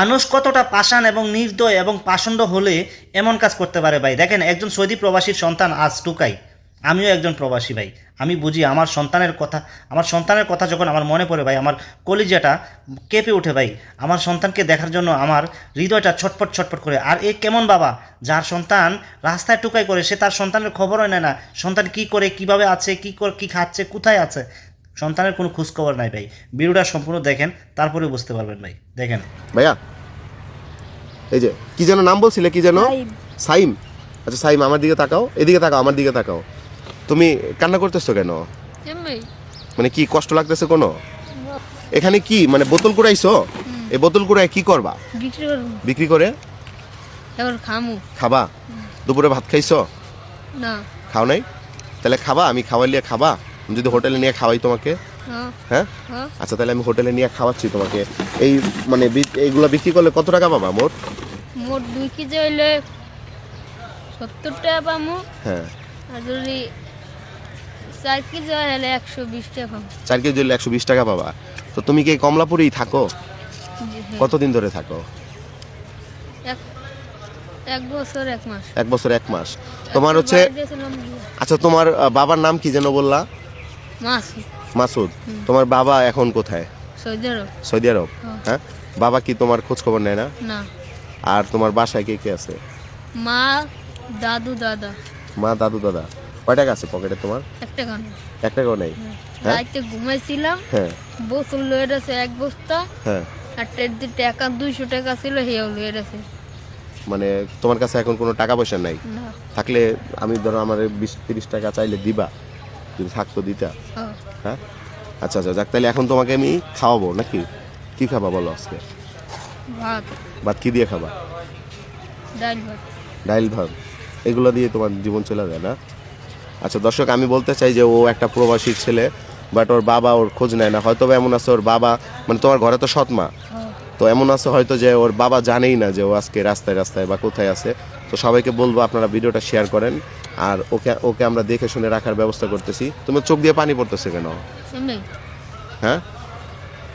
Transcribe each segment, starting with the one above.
মানুষ কতটা পাষাণ এবং নির্দয় এবং পাষণ্ড হলে এমন কাজ করতে পারে ভাই। দেখেন, একজন সৌদি প্রবাসীর সন্তান আজ টুকাই, আমিও একজন প্রবাসী ভাই। আমি বুঝি আমার সন্তানের কথা যখন আমার মনে পড়ে ভাই, আমার কলিজাটা কেঁপে ওঠে ভাই। আমার সন্তানকে দেখার জন্য আমার হৃদয়টা ছটফট ছটফট করে। আর এ কেমন বাবা যার সন্তান রাস্তায় টুকাই করে, সে তার সন্তানের খবরও নেয় না, সন্তান কি করে, কিভাবে আছে, কি খাচ্ছে, কোথায় আছে, সন্তানের কোনো খোঁজখবর নাই ভাই। ভিডিওটা সম্পূর্ণ দেখেন, তারপরে বুঝতে পারবেন ভাই। দেখেন ভাইয়া, এই যে কি যেন নাম বলছিলে, কি যেন? সাইম। আচ্ছা সাইম, আমার দিকে তাকাও, এদিকে তাকাও, আমার দিকে তাকাও। তুমি কান্না করতেছো কেন? মানে কি কষ্ট লাগতেছে কোনো? এখানে কি মানে বোতল কুড়াইছো? এই বোতল কুড়াই কি করবা? বিক্রি করে খাবা? দুপুরে ভাত খাইছো? না। খাও নাই? তাহলে খাবা? আমি খাওয়াইলে খাবা? আমি যদি হোটেলে নিয়ে খাওয়াই তোমাকে? হ্যাঁ, আচ্ছা তাহলে আমি হোটেলে নিয়ে খাওয়াচ্ছি তোমাকে। এই মানে এইগুলা বিক্রি করলে কত টাকা পাবা মোট? মোট 2 কেজি হইলে 70 টাকা পামু। হ্যাঁ। আর যদি 4 কেজি হলে 120 টাকা পামু। 4 কেজি হলে 120 টাকা পাবা। তো তুমি কি কমলাপুরেই থাকো? কতদিন ধরে থাকো? এক বছর 1 মাস। 1 বছর 1 মাস। তোমার হচ্ছে, আচ্ছা তোমার বাবার নাম কি যেন বললা? মাসুদ। মাসুদ। তোমার বাবা এখন কোথায়? সৌদি আরব। সৌদি আরব। হ্যাঁ, বাবা কি তোমার খোঁজ খবর নেয় না? না। আর তোমার বাসায় কে কে আছে? মা, দাদু, দাদা। মা, দাদু, দাদা। কয় টাকা আছে পকেটে তোমার? 1 টাকা না। 1 টাকাও নেই? রাতে ঘুমাইছিলাম, হ্যাঁ বোতল লয়ে গেছে 1 বস্তা। হ্যাঁ। আর টাকা 200 টাকা ছিল, হেও লয়ে গেছে। মানে তোমার কাছে এখন কোনো টাকা পয়সা নাই? না। থাকলে আমি ধরো আমার 20-30 টাকা চাইলে দিবা? যদি থাকতো দিতা? হ্যাঁ। আচ্ছা আচ্ছা, যাক তাহলে এখন তোমাকে আমি খাওয়াবো নাকি? কি খাবা বলো আজকে? ভাত। ভাত কি দিয়ে খাবা? ডাল ভাত। ডাইল ভাত, এগুলো দিয়ে তোমার জীবন চলে যায় না? আচ্ছা দর্শক, আমি বলতে চাই যে ও একটা প্রবাসী ছেলে, বাট ওর বাবা ওর খোঁজ নেয় না। হয়তো এমন আছে ওর বাবা, মানে তোমার ঘরে তো সৎ মা, তো এমন আছে হয়তো যে ওর বাবা জানেই না যে ও আজকে রাস্তায় রাস্তায় বা কোথায় আছে। তো সবাইকে বলবো আপনারা ভিডিওটা শেয়ার করেন, আর ওকে আমরা দেখে শুনে রাখার ব্যবস্থা করতেছি। তোমার চোখ দিয়ে পানি পড়তেছে কেন? হ্যাঁ,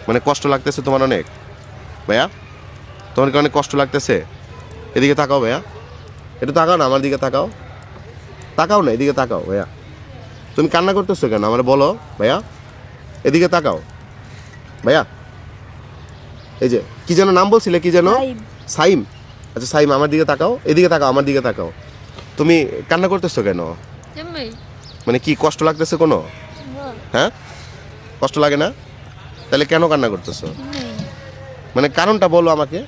মানে কষ্ট লাগতেছে তোমার অনেক? ভাইয়া তোমার কি অনেক কষ্ট লাগতেছে? এদিকে তাকাও ভাইয়া, একটু তাকাও না, আমার দিকে তাকাও। তাকাও না, এদিকে তাকাও ভাইয়া। তুমি কান্না করতেছো কেন আমার বলো ভাইয়া? এদিকে তাকাও ভাইয়া। এই যে কি যেন নাম বলছিলে, কি যেন? সাইম। আচ্ছা সাইম, আমার দিকে তাকাও, এদিকে তাকাও, আমার দিকে তাকাও। তুমি কান্না করতেছো কেন? মানে কি কষ্ট লাগতেছে কোনো? হ্যাঁ, কষ্ট লাগে না? তাহলে কেন কান্না করতেছো? মানে কারণটা বলো আমাকে।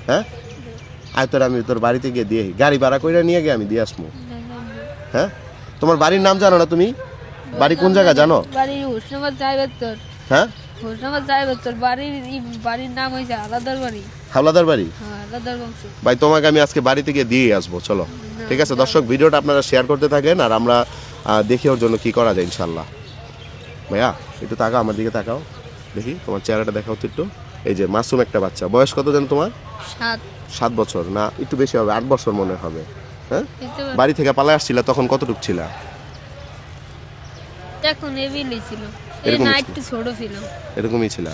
হ্যাঁ, আয় তোর আমি তোর বাড়িতে গিয়ে দিয়ে গাড়ি ভাড়া করে নিয়ে গিয়ে আমি দিয়ে আসবো। হ্যাঁ, তোমার বাড়ির নাম জানো না তুমি? বাড়ি কোন জায়গা জানো? বাড়ি হোসনাবাদ যাইবেত্তর। হ্যাঁ, হোসনাবাদ যাইবেত্তর। বাড়ির নাম হইছে আলাদার বাড়ি। হাওলাদার বাড়ি? হ্যাঁ, আলাদার বংশ। ভাই তোমাকে আমি আজকে বাড়িতে গিয়ে দিয়ে আসবো, চলো। ঠিক আছে দর্শক, ভিডিওটা আপনারা শেয়ার করতে থাকেন, আর আমরা দেখি ওর জন্য কি করা যায় ইনশাল্লাহ। ভাইয়া একটু তাকাও, আমার দিকে তাকাও, দেখি তোমার চেহারাটা দেখাও তো একটু। এই যে মাসুম একটা বাচ্চা, বয়স কত জানো তোমার? 7 বছর না, একটু বেশি হবে, 8 বছর মনে হবে। হ্যাঁ, বাড়ি থেকে পালায় আসছিলা তখন কতটুকু ছিলা? তখন এবিলি ছিল, এই না একটু ছোট ছিল। এরকমই ছিলা?